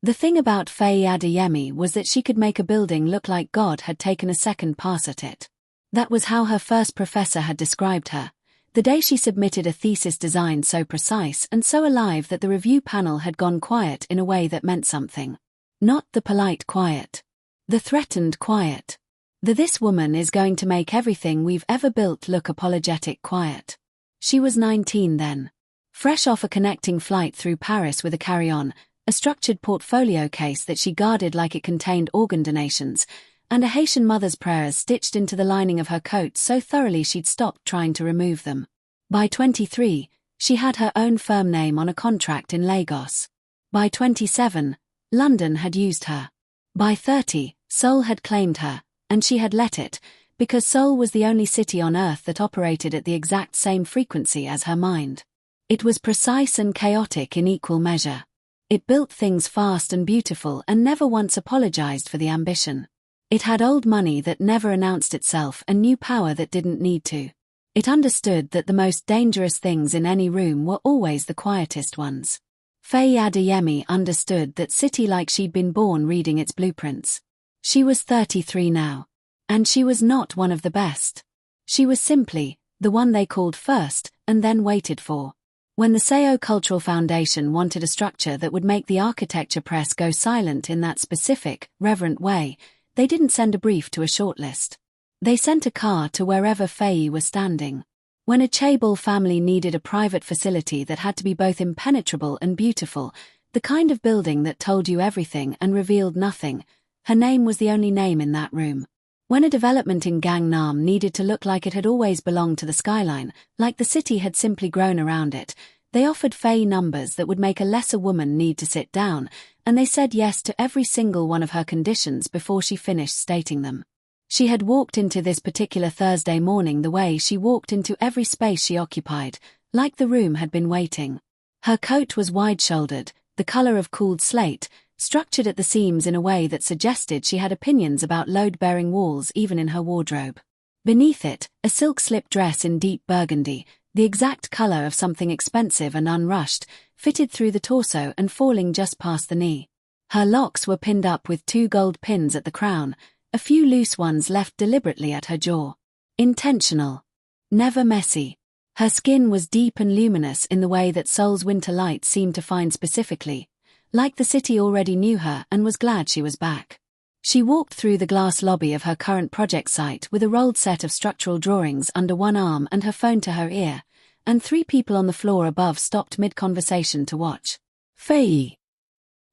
The thing about Fayadiyemi was that she could make a building look like God had taken a second pass at it. That was how her first professor had described her, the day she submitted a thesis design so precise and so alive that the review panel had gone quiet in a way that meant something. Not the polite quiet. The threatened quiet. This woman is going to make everything we've ever built look apologetic quiet. She was 19 then. Fresh off a connecting flight through Paris with a carry-on, a structured portfolio case that she guarded like it contained organ donations, and a Haitian mother's prayers stitched into the lining of her coat so thoroughly she'd stopped trying to remove them. By 23, she had her own firm name on a contract in Lagos. By 27, London had used her. By 30, Seoul had claimed her, and she had let it, because Seoul was the only city on earth that operated at the exact same frequency as her mind. It was precise and chaotic in equal measure. It built things fast and beautiful and never once apologized for the ambition. It had old money that never announced itself and new power that didn't need to. It understood that the most dangerous things in any room were always the quietest ones. Fayadiyemi understood that city like she'd been born reading its blueprints. She was 33 now. And she was not one of the best. She was simply the one they called first and then waited for. When the Seo Cultural Foundation wanted a structure that would make the architecture press go silent in that specific, reverent way, they didn't send a brief to a shortlist. They sent a car to wherever Faye was standing. When a Chaebol family needed a private facility that had to be both impenetrable and beautiful, the kind of building that told you everything and revealed nothing, her name was the only name in that room. When a development in Gangnam needed to look like it had always belonged to the skyline, like the city had simply grown around it, they offered Faye numbers that would make a lesser woman need to sit down, and they said yes to every single one of her conditions before she finished stating them. She had walked into this particular Thursday morning the way she walked into every space she occupied, like the room had been waiting. Her coat was wide-shouldered, the color of cooled slate, structured at the seams in a way that suggested she had opinions about load-bearing walls even in her wardrobe. Beneath it, a silk slip dress in deep burgundy, the exact color of something expensive and unrushed, fitted through the torso and falling just past the knee. Her locks were pinned up with 2 gold pins at the crown, a few loose ones left deliberately at her jaw. Intentional. Never messy. Her skin was deep and luminous in the way that Seoul's winter light seemed to find specifically, like the city already knew her and was glad she was back. She walked through the glass lobby of her current project site with a rolled set of structural drawings under one arm and her phone to her ear, and 3 people on the floor above stopped mid-conversation to watch. Faye.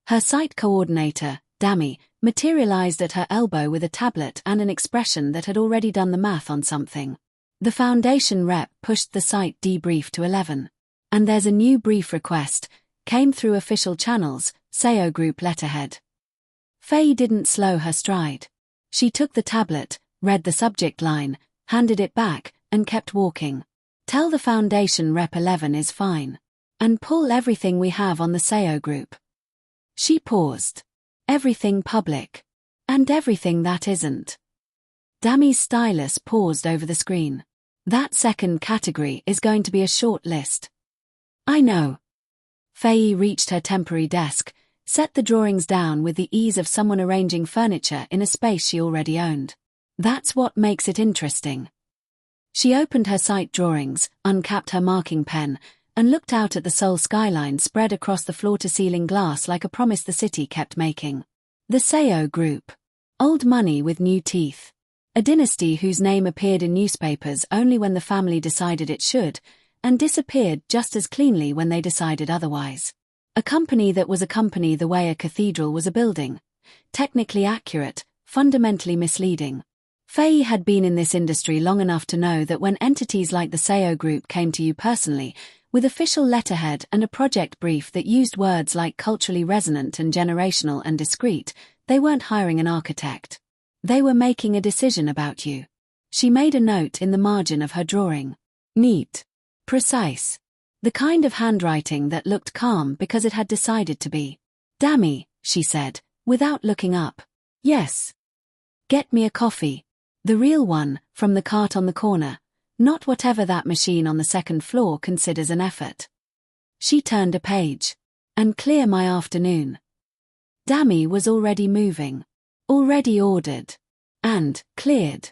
Her site coordinator, Dami, materialized at her elbow with a tablet and an expression that had already done the math on something. The foundation rep pushed the site debrief to 11. And there's a new brief request, came through official channels, Seo Group letterhead. Faye didn't slow her stride. She took the tablet, read the subject line, handed it back, and kept walking. Tell the foundation rep 11 is fine. And pull everything we have on the Seo Group. She paused. Everything public. And everything that isn't. Dami's stylus paused over the screen. That second category is going to be a short list. I know. Faye reached her temporary desk, set the drawings down with the ease of someone arranging furniture in a space she already owned. That's what makes it interesting. She opened her site drawings, uncapped her marking pen, and looked out at the Seoul skyline spread across the floor-to-ceiling glass like a promise the city kept making. The Seo Group. Old money with new teeth. A dynasty whose name appeared in newspapers only when the family decided it should, and disappeared just as cleanly when they decided otherwise. A company that was a company the way a cathedral was a building. Technically accurate, fundamentally misleading. Faye had been in this industry long enough to know that when entities like the Seo Group came to you personally, with official letterhead and a project brief that used words like culturally resonant and generational and discreet, they weren't hiring an architect. They were making a decision about you. She made a note in the margin of her drawing. Neat. Precise. The kind of handwriting that looked calm because it had decided to be. Dami, she said, without looking up. Yes. Get me a coffee. The real one, from the cart on the corner, not whatever that machine on the second floor considers an effort. She turned a page. And clear my afternoon. Dami was already moving. Already ordered. And cleared.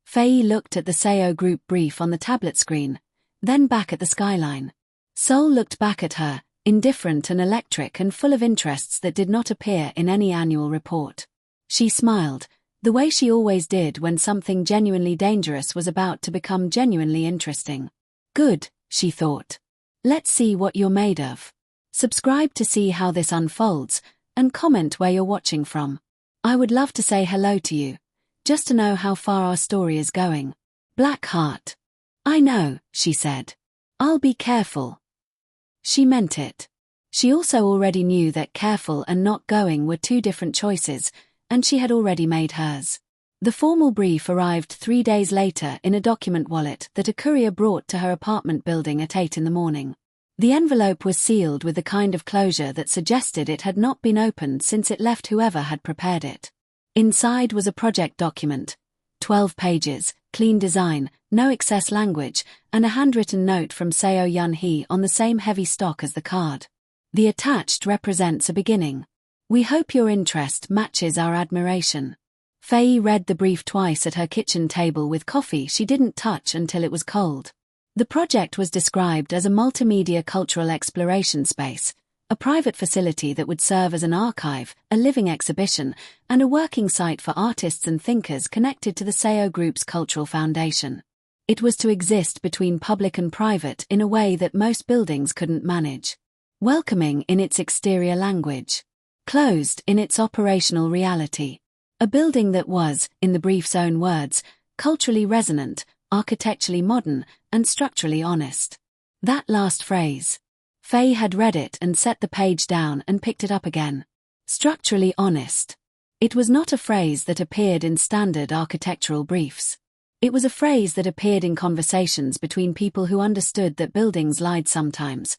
Faye looked at the SEO group brief on the tablet screen, then back at the skyline. Sol looked back at her, indifferent and electric and full of interests that did not appear in any annual report. She smiled, the way she always did when something genuinely dangerous was about to become genuinely interesting. Good, she thought. Let's see what you're made of. Subscribe to see how this unfolds, and comment where you're watching from. I would love to say hello to you, just to know how far our story is going. Black heart. I know, she said. I'll be careful. She meant it. She also already knew that careful and not going were two different choices, and she had already made hers. The formal brief arrived 3 days later in a document wallet that a courier brought to her apartment building at 8 in the morning. The envelope was sealed with the kind of closure that suggested it had not been opened since it left whoever had prepared it. Inside was a project document, 12 pages, clean design, no excess language, and a handwritten note from Seo Yun-hee on the same heavy stock as the card. The attached represents a beginning. We hope your interest matches our admiration. Faye read the brief twice at her kitchen table with coffee she didn't touch until it was cold. The project was described as a multimedia cultural exploration space, a private facility that would serve as an archive, a living exhibition, and a working site for artists and thinkers connected to the Seo Group's cultural foundation. It was to exist between public and private in a way that most buildings couldn't manage. Welcoming in its exterior language. Closed in its operational reality. A building that was, in the brief's own words, culturally resonant, architecturally modern, and structurally honest. That last phrase. Faye had read it and set the page down and picked it up again. Structurally honest. It was not a phrase that appeared in standard architectural briefs. It was a phrase that appeared in conversations between people who understood that buildings lied sometimes.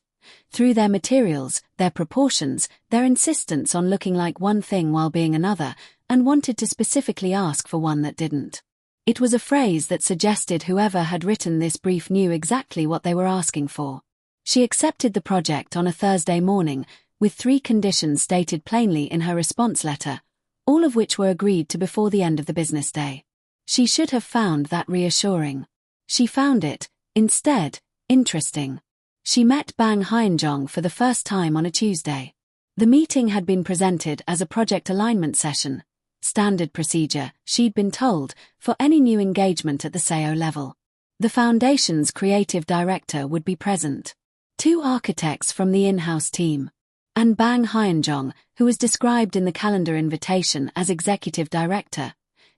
Through their materials, their proportions, their insistence on looking like one thing while being another, and wanted to specifically ask for one that didn't. It was a phrase that suggested whoever had written this brief knew exactly what they were asking for. She accepted the project on a Thursday morning, with 3 conditions stated plainly in her response letter, all of which were agreed to before the end of the business day. She should have found that reassuring. She found it, instead, interesting. She met Bang Hyunjong for the first time on a Tuesday. The meeting had been presented as a project alignment session, standard procedure, she'd been told, for any new engagement at the Seo level. The foundation's creative director would be present. 2 architects from the in-house team. And Bang Hyunjong, who was described in the calendar invitation as executive director,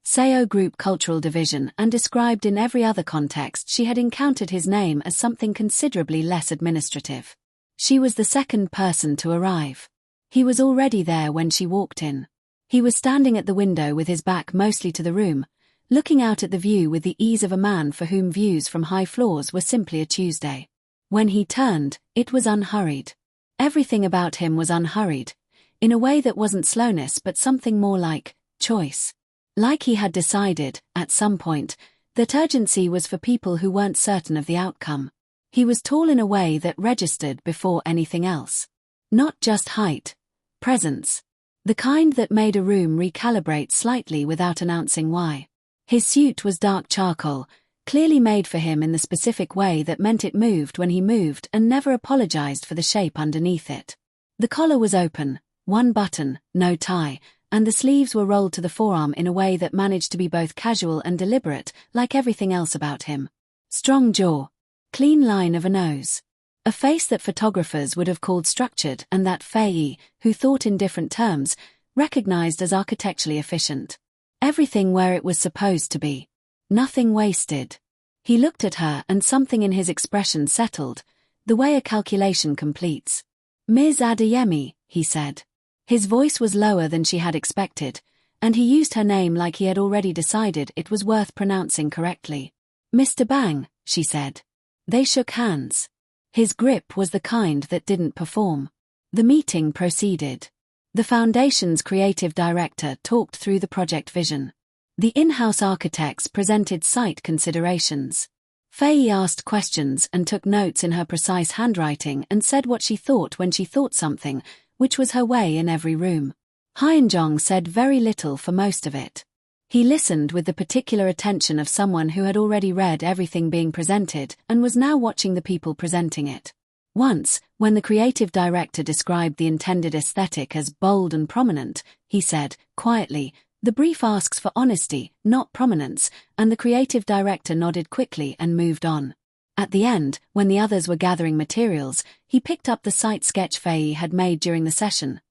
Seo Group Cultural Division, and described in every other context she had encountered his name as something considerably less administrative. She was the second person to arrive. He was already there when she walked in. He was standing at the window with his back mostly to the room, looking out at the view with the ease of a man for whom views from high floors were simply a Tuesday. When he turned, it was unhurried. Everything about him was unhurried, in a way that wasn't slowness but something more like choice. Like he had decided, at some point, that urgency was for people who weren't certain of the outcome. He was tall in a way that registered before anything else. Not just height. Presence. The kind that made a room recalibrate slightly without announcing why. His suit was dark charcoal, clearly made for him in the specific way that meant it moved when he moved and never apologized for the shape underneath it. The collar was open, 1 button, no tie, and the sleeves were rolled to the forearm in a way that managed to be both casual and deliberate, like everything else about him. Strong jaw. Clean line of a nose. A face that photographers would have called structured and that Faye, who thought in different terms, recognized as architecturally efficient. Everything where it was supposed to be. Nothing wasted. He looked at her and something in his expression settled, the way a calculation completes. Ms. Adeyemi, he said. His voice was lower than she had expected, and he used her name like he had already decided it was worth pronouncing correctly. Mr. Bang, she said. They shook hands. His grip was the kind that didn't perform. The meeting proceeded. The foundation's creative director talked through the project vision. The in-house architects presented site considerations. Faye asked questions and took notes in her precise handwriting and said what she thought when she thought something, which was her way in every room. Hyunjong said very little for most of it. He listened with the particular attention of someone who had already read everything being presented and was now watching the people presenting it. Once, when the creative director described the intended aesthetic as bold and prominent, he said, quietly, "The brief asks for honesty, not prominence," and the creative director nodded quickly and moved on. At the end, when the others were gathering materials, he picked up the site sketch Faye had made during the session.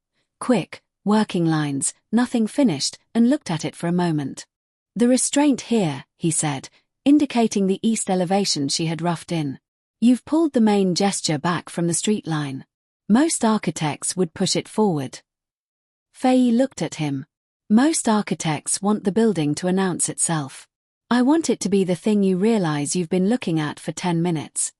Quick, working lines, nothing finished, and looked at it for a moment. "The restraint here," he said, indicating the east elevation she had roughed in. "You've pulled the main gesture back from the street line. Most architects would push it forward." Faye looked at him. "Most architects want the building to announce itself. I want it to be the thing you realize you've been looking at for 10 minutes.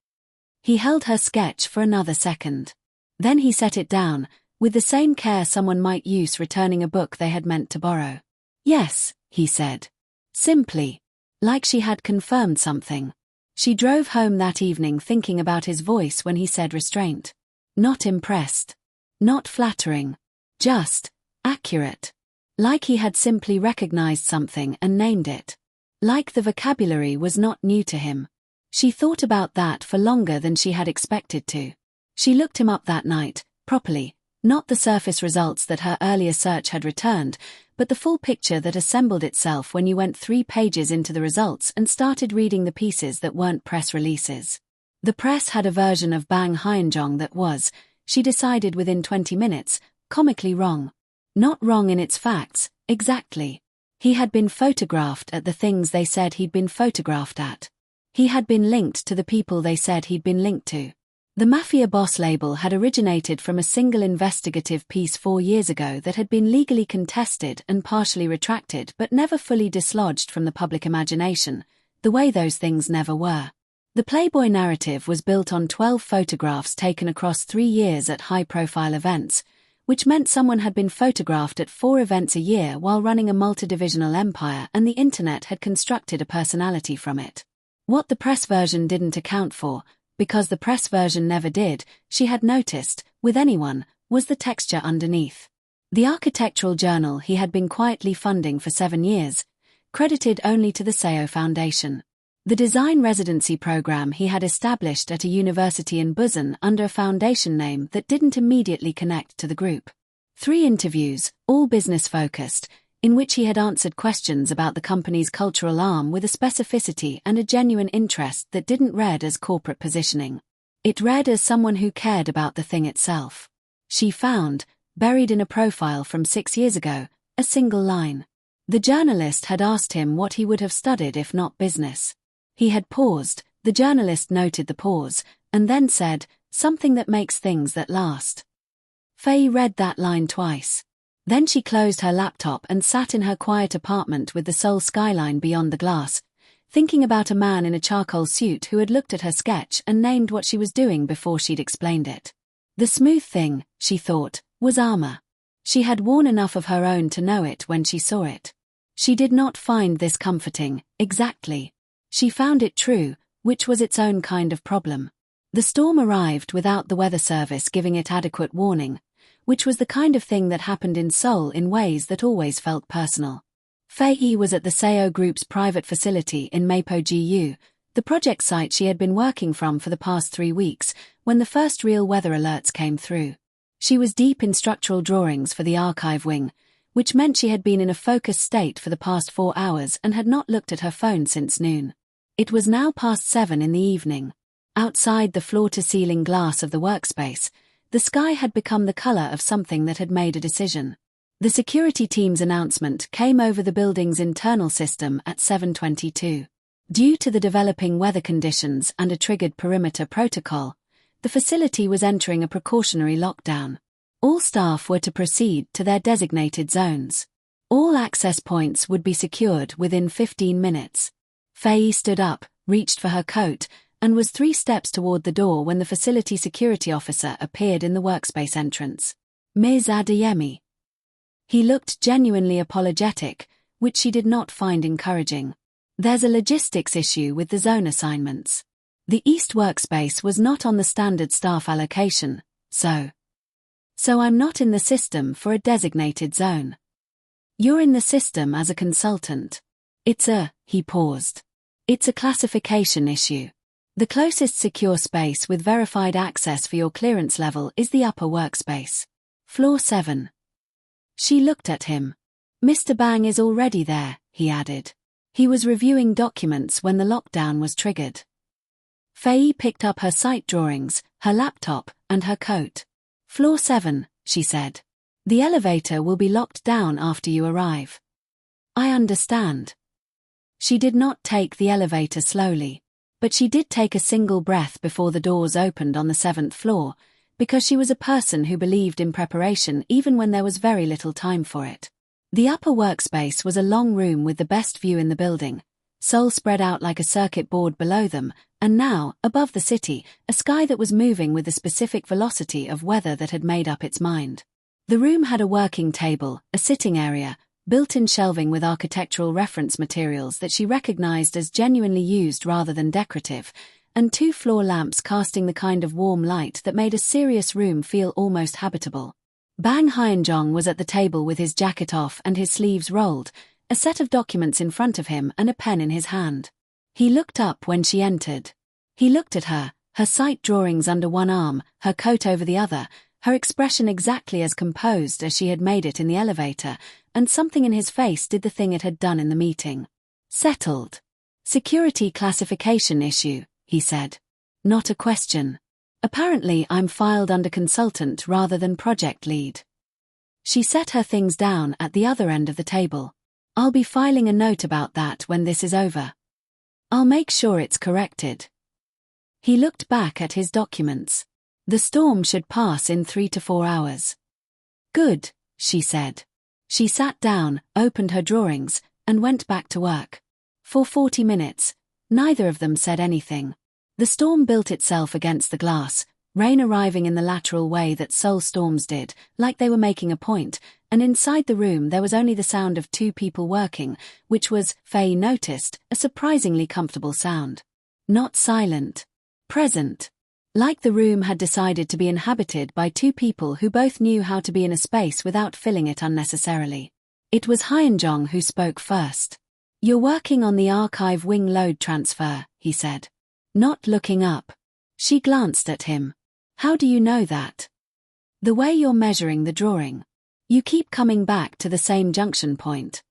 He held her sketch for another second. Then he set it down, with the same care someone might use returning a book they had meant to borrow. "Yes," he said. Simply. Like she had confirmed something. She drove home that evening thinking about his voice when he said restraint. Not impressed. Not flattering. Just accurate. Like he had simply recognized something and named it. Like the vocabulary was not new to him. She thought about that for longer than she had expected to. She looked him up that night, properly, not the surface results that her earlier search had returned, but the full picture that assembled itself when you went 3 pages into the results and started reading the pieces that weren't press releases. The press had a version of Bang Hyunjong that was, she decided within 20 minutes, comically wrong. Not wrong in its facts, exactly. He had been photographed at the things they said he'd been photographed at. He had been linked to the people they said he'd been linked to. The Mafia boss label had originated from a single investigative piece 4 years ago that had been legally contested and partially retracted but never fully dislodged from the public imagination, the way those things never were. The Playboy narrative was built on 12 photographs taken across 3 years at high-profile events, which meant someone had been photographed at 4 events a year while running a multidivisional empire, and the internet had constructed a personality from it. What the press version didn't account for, because the press version never did, she had noticed, with anyone, was the texture underneath. The architectural journal he had been quietly funding for 7 years, credited only to the Seo Foundation. The design residency program he had established at a university in Busan under a foundation name that didn't immediately connect to the group. 3 interviews, all business-focused, in which he had answered questions about the company's cultural arm with a specificity and a genuine interest that didn't read as corporate positioning. It read as someone who cared about the thing itself. She found, buried in a profile from 6 years ago, a single line. The journalist had asked him what he would have studied if not business. He had paused, the journalist noted the pause, and then said, "Something that makes things that last." Faye read that line twice. Then she closed her laptop and sat in her quiet apartment with the Seoul skyline beyond the glass, thinking about a man in a charcoal suit who had looked at her sketch and named what she was doing before she'd explained it. The smooth thing, she thought, was armor. She had worn enough of her own to know it when she saw it. She did not find this comforting, exactly. She found it true, which was its own kind of problem. The storm arrived without the weather service giving it adequate warning, which was the kind of thing that happened in Seoul in ways that always felt personal. Faye was at the Seo Group's private facility in Mapo-gu, the project site she had been working from for the past 3 weeks, when the first real weather alerts came through. She was deep in structural drawings for the archive wing, which meant she had been in a focused state for the past 4 hours and had not looked at her phone since noon. It was now past 7 in the evening. Outside the floor-to-ceiling glass of the workspace, the sky had become the color of something that had made a decision. The security team's announcement came over the building's internal system at 7:22. Due to the developing weather conditions and a triggered perimeter protocol, the facility was entering a precautionary lockdown. All staff were to proceed to their designated zones. All access points would be secured within 15 minutes. Faye stood up, reached for her coat, and was 3 steps toward the door when the facility security officer appeared in the workspace entrance. Ms. Adeyemi. He looked genuinely apologetic, which she did not find encouraging. There's a logistics issue with the zone assignments. The East workspace was not on the standard staff allocation, so So I'm not in the system for a designated zone. You're in the system as a consultant. He paused. It's a classification issue. The closest secure space with verified access for your clearance level is the upper workspace. Floor 7. She looked at him. Mr. Bang is already there, he added. He was reviewing documents when the lockdown was triggered. Faye picked up her site drawings, her laptop, and her coat. Floor 7, she said. The elevator will be locked down after you arrive. I understand. She did not take the elevator slowly, but she did take a single breath before the doors opened on the 7th floor, because she was a person who believed in preparation even when there was very little time for it. The upper workspace was a long room with the best view in the building, Seoul spread out like a circuit board below them, and now, above the city, a sky that was moving with the specific velocity of weather that had made up its mind. The room had a working table, a sitting area, built-in shelving with architectural reference materials that she recognized as genuinely used rather than decorative, and 2 floor lamps casting the kind of warm light that made a serious room feel almost habitable. Bang Hyunjong was at the table with his jacket off and his sleeves rolled, a set of documents in front of him and a pen in his hand. He looked up when she entered. He looked at her, her site drawings under one arm, her coat over the other, her expression exactly as composed as she had made it in the elevator, and something in his face did the thing it had done in the meeting. Settled. Security classification issue, he said. Not a question. Apparently I'm filed under consultant rather than project lead. She set her things down at the other end of the table. I'll be filing a note about that when this is over. I'll make sure it's corrected. He looked back at his documents. The storm should pass in 3 to 4 hours. Good, she said. She sat down, opened her drawings, and went back to work. For 40 minutes, neither of them said anything. The storm built itself against the glass, rain arriving in the lateral way that Seoul storms did, like they were making a point, and inside the room there was only the sound of 2 people working, which was, Faye noticed, a surprisingly comfortable sound. Not silent. Present. Like the room had decided to be inhabited by 2 people who both knew how to be in a space without filling it unnecessarily. It was Hyunjong who spoke first. You're working on the archive wing load transfer, he said. Not looking up. She glanced at him. How do you know that? The way you're measuring the drawing. You keep coming back to the same junction point.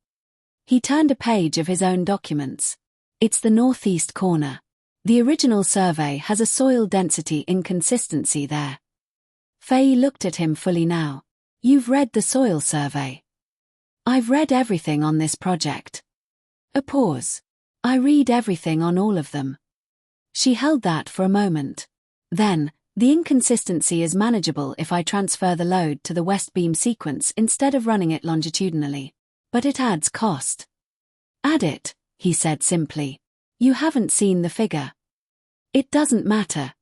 He turned a page of his own documents. It's the northeast corner. The original survey has a soil density inconsistency there. Faye looked at him fully now. You've read the soil survey. I've read everything on this project. A pause. I read everything on all of them. She held that for a moment. Then, the inconsistency is manageable if I transfer the load to the west beam sequence instead of running it longitudinally. But it adds cost. Add it, he said simply. You haven't seen the figure. It doesn't matter.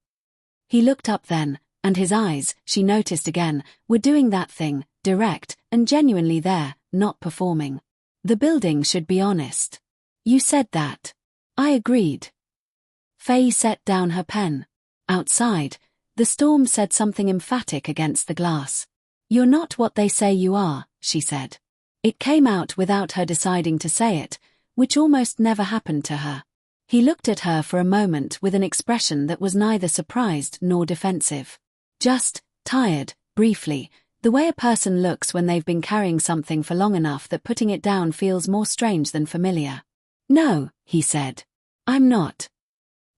He looked up then, and his eyes, she noticed again, were doing that thing, direct, and genuinely there, not performing. The building should be honest. You said that. I agreed. Faye set down her pen. Outside, the storm said something emphatic against the glass. You're not what they say you are, she said. It came out without her deciding to say it, which almost never happened to her. He looked at her for a moment with an expression that was neither surprised nor defensive. Just, tired, briefly, the way a person looks when they've been carrying something for long enough that putting it down feels more strange than familiar. No, he said. I'm not.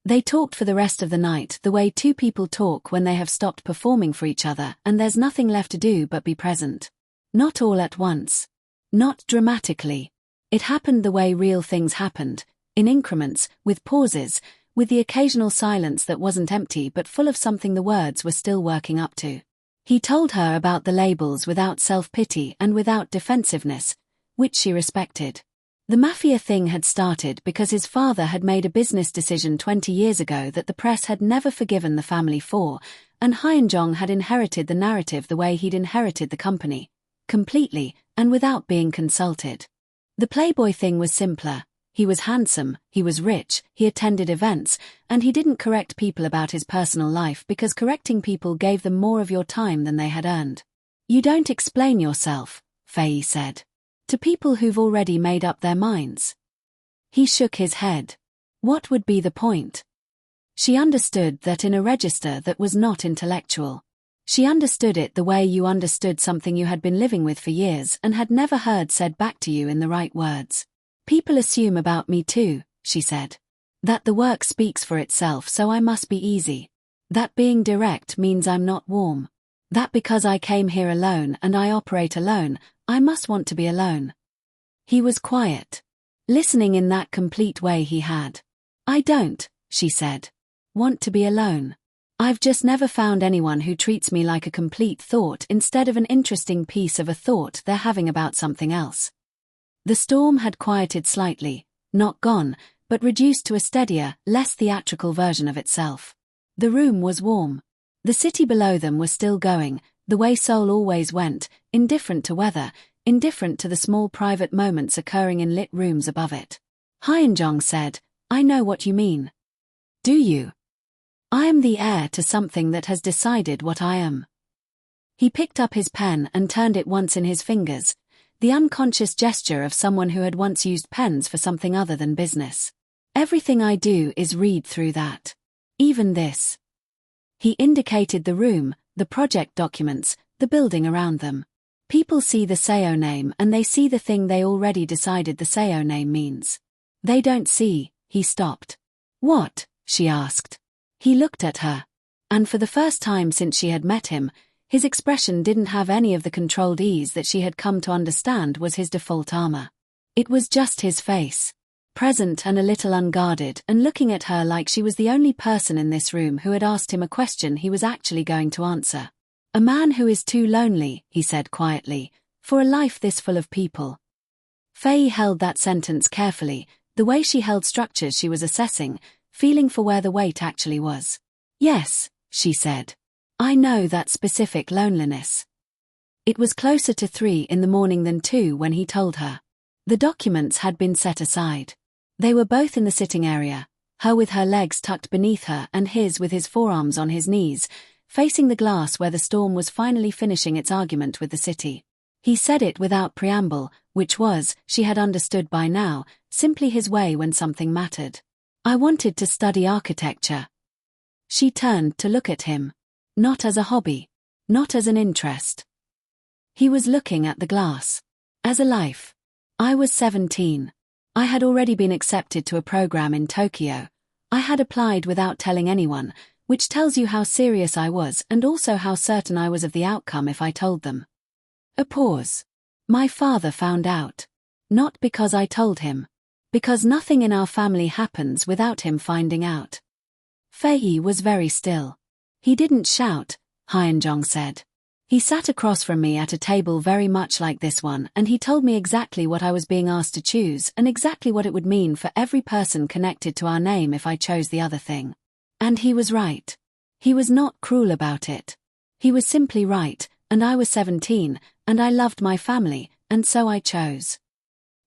They talked for the rest of the night the way 2 people talk when they have stopped performing for each other and there's nothing left to do but be present. Not all at once. Not dramatically. It happened the way real things happened, in increments, with pauses, with the occasional silence that wasn't empty but full of something the words were still working up to. He told her about the labels without self-pity and without defensiveness, which she respected. The Mafia thing had started because his father had made a business decision 20 years ago that the press had never forgiven the family for, and Hyunjong had inherited the narrative the way he'd inherited the company, completely, and without being consulted. The Playboy thing was simpler. He was handsome, he was rich, he attended events, and he didn't correct people about his personal life because correcting people gave them more of your time than they had earned. You don't explain yourself, Faye said. To people who've already made up their minds. He shook his head. What would be the point? She understood that in a register that was not intellectual. She understood it the way you understood something you had been living with for years and had never heard said back to you in the right words. People assume about me too, she said. That the work speaks for itself, so I must be easy. That being direct means I'm not warm. That because I came here alone and I operate alone, I must want to be alone. He was quiet, listening in that complete way he had. I don't, she said, want to be alone. I've just never found anyone who treats me like a complete thought instead of an interesting piece of a thought they're having about something else. The storm had quieted slightly, not gone, but reduced to a steadier, less theatrical version of itself. The room was warm. The city below them was still going, the way Seoul always went, indifferent to weather, indifferent to the small private moments occurring in lit rooms above it. Hyunjong said, I know what you mean. Do you? I am the heir to something that has decided what I am. He picked up his pen and turned it once in his fingers, the unconscious gesture of someone who had once used pens for something other than business. Everything I do is read through that. Even this. He indicated the room, the project documents, the building around them. People see the SEO name and they see the thing they already decided the SEO name means. They don't see, he stopped. What? She asked. He looked at her. And for the first time since she had met him, his expression didn't have any of the controlled ease that she had come to understand was his default armor. It was just his face. Present and a little unguarded and looking at her like she was the only person in this room who had asked him a question he was actually going to answer. A man who is too lonely, he said quietly, for a life this full of people. Faye held that sentence carefully, the way she held structures she was assessing, feeling for where the weight actually was. Yes, she said. I know that specific loneliness. It was closer to 3 in the morning than 2 when he told her. The documents had been set aside. They were both in the sitting area, her with her legs tucked beneath her and his with his forearms on his knees, facing the glass where the storm was finally finishing its argument with the city. He said it without preamble, which was, she had understood by now, simply his way when something mattered. I wanted to study architecture. She turned to look at him. Not as a hobby. Not as an interest. He was looking at the glass. As a life. I was 17. I had already been accepted to a program in Tokyo. I had applied without telling anyone, which tells you how serious I was and also how certain I was of the outcome if I told them. A pause. My father found out. Not because I told him. Because nothing in our family happens without him finding out. Faye was very still. He didn't shout, Hyunjong said. He sat across from me at a table very much like this one and he told me exactly what I was being asked to choose and exactly what it would mean for every person connected to our name if I chose the other thing. And he was right. He was not cruel about it. He was simply right, and I was 17, and I loved my family, and so I chose.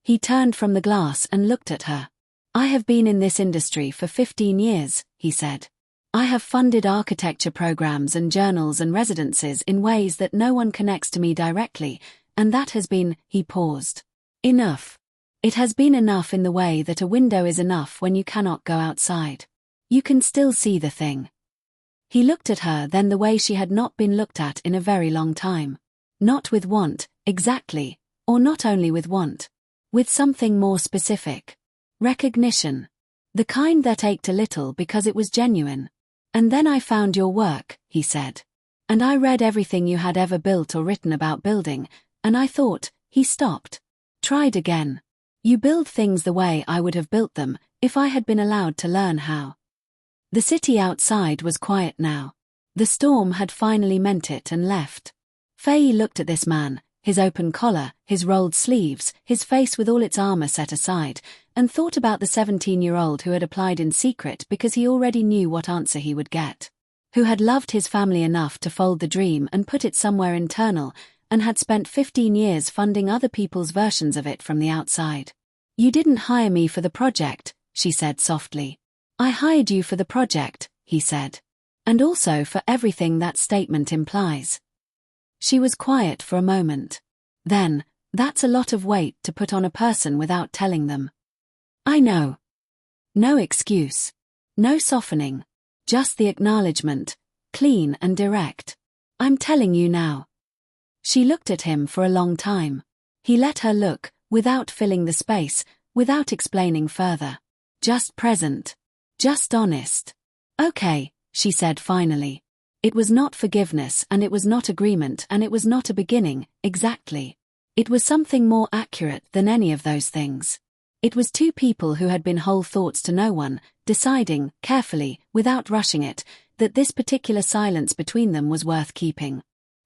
He turned from the glass and looked at her. I have been in this industry for 15 years, he said. I have funded architecture programs and journals and residences in ways that no one connects to me directly, and that has been, he paused. Enough. It has been enough in the way that a window is enough when you cannot go outside. You can still see the thing. He looked at her then the way she had not been looked at in a very long time. Not with want, exactly, or not only with want. With something more specific. Recognition. The kind that ached a little because it was genuine. And then I found your work, he said. And I read everything you had ever built or written about building, and I thought, he stopped. Tried again. You build things the way I would have built them, if I had been allowed to learn how. The city outside was quiet now. The storm had finally meant it and left. Faye looked at this man, his open collar, his rolled sleeves, his face with all its armor set aside, and thought about the 17-year-old who had applied in secret because he already knew what answer he would get. Who had loved his family enough to fold the dream and put it somewhere internal, and had spent 15 years funding other people's versions of it from the outside. You didn't hire me for the project, she said softly. I hired you for the project, he said. And also for everything that statement implies. She was quiet for a moment. Then, that's a lot of weight to put on a person without telling them. I know. No excuse. No softening. Just the acknowledgement, clean and direct. I'm telling you now. She looked at him for a long time. He let her look, without filling the space, without explaining further. Just present. Just honest. Okay, she said finally. It was not forgiveness, and it was not agreement, and it was not a beginning, exactly. It was something more accurate than any of those things. It was two people who had been whole thoughts to no one, deciding, carefully, without rushing it, that this particular silence between them was worth keeping.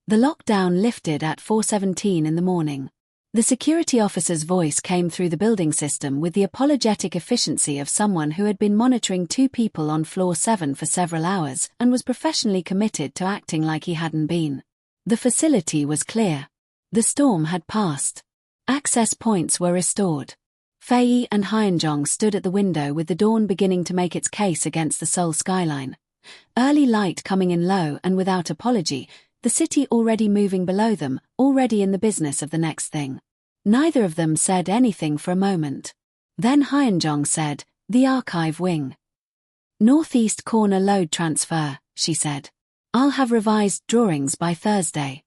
The lockdown lifted at 4:17 in the morning. The security officer's voice came through the building system with the apologetic efficiency of someone who had been monitoring two people on floor 7 for several hours and was professionally committed to acting like he hadn't been. The facility was clear. The storm had passed. Access points were restored. Faye and Hyeonjong stood at the window with the dawn beginning to make its case against the Seoul skyline. Early light coming in low and without apology, the city already moving below them, already in the business of the next thing. Neither of them said anything for a moment. Then Hyeonjong said, "The archive wing. Northeast corner load transfer," she said. "I'll have revised drawings by Thursday.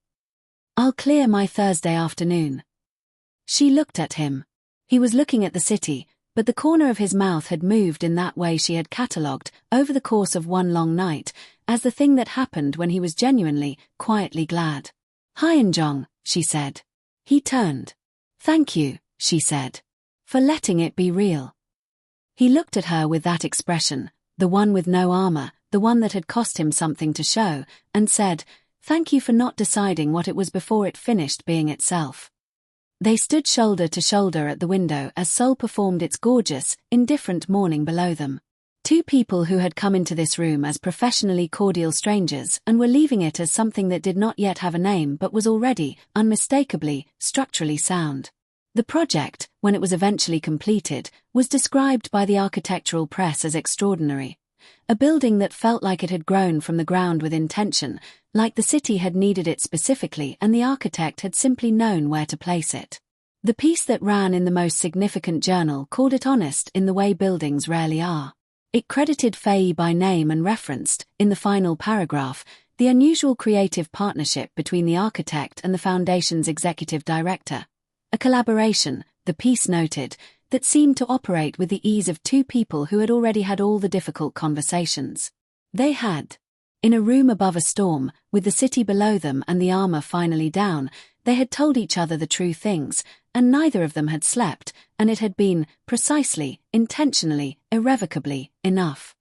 I'll clear my Thursday afternoon." She looked at him. He was looking at the city, but the corner of his mouth had moved in that way she had catalogued, over the course of one long night, as the thing that happened when he was genuinely, quietly glad. "Hyeonjong," she said. He turned. "Thank you," she said. "For letting it be real." He looked at her with that expression, the one with no armor, the one that had cost him something to show, and said, "Thank you for not deciding what it was before it finished being itself." They stood shoulder to shoulder at the window as Seoul performed its gorgeous, indifferent morning below them. Two people who had come into this room as professionally cordial strangers and were leaving it as something that did not yet have a name but was already, unmistakably, structurally sound. The project, when it was eventually completed, was described by the architectural press as extraordinary. A building that felt like it had grown from the ground with intention, like the city had needed it specifically and the architect had simply known where to place it. The piece that ran in the most significant journal called it honest in the way buildings rarely are. It credited Faye by name and referenced, in the final paragraph, the unusual creative partnership between the architect and the foundation's executive director. A collaboration, the piece noted, that seemed to operate with the ease of two people who had already had all the difficult conversations. They had. In a room above a storm, with the city below them and the armor finally down, they had told each other the true things, and neither of them had slept, and it had been, precisely, intentionally, irrevocably, enough.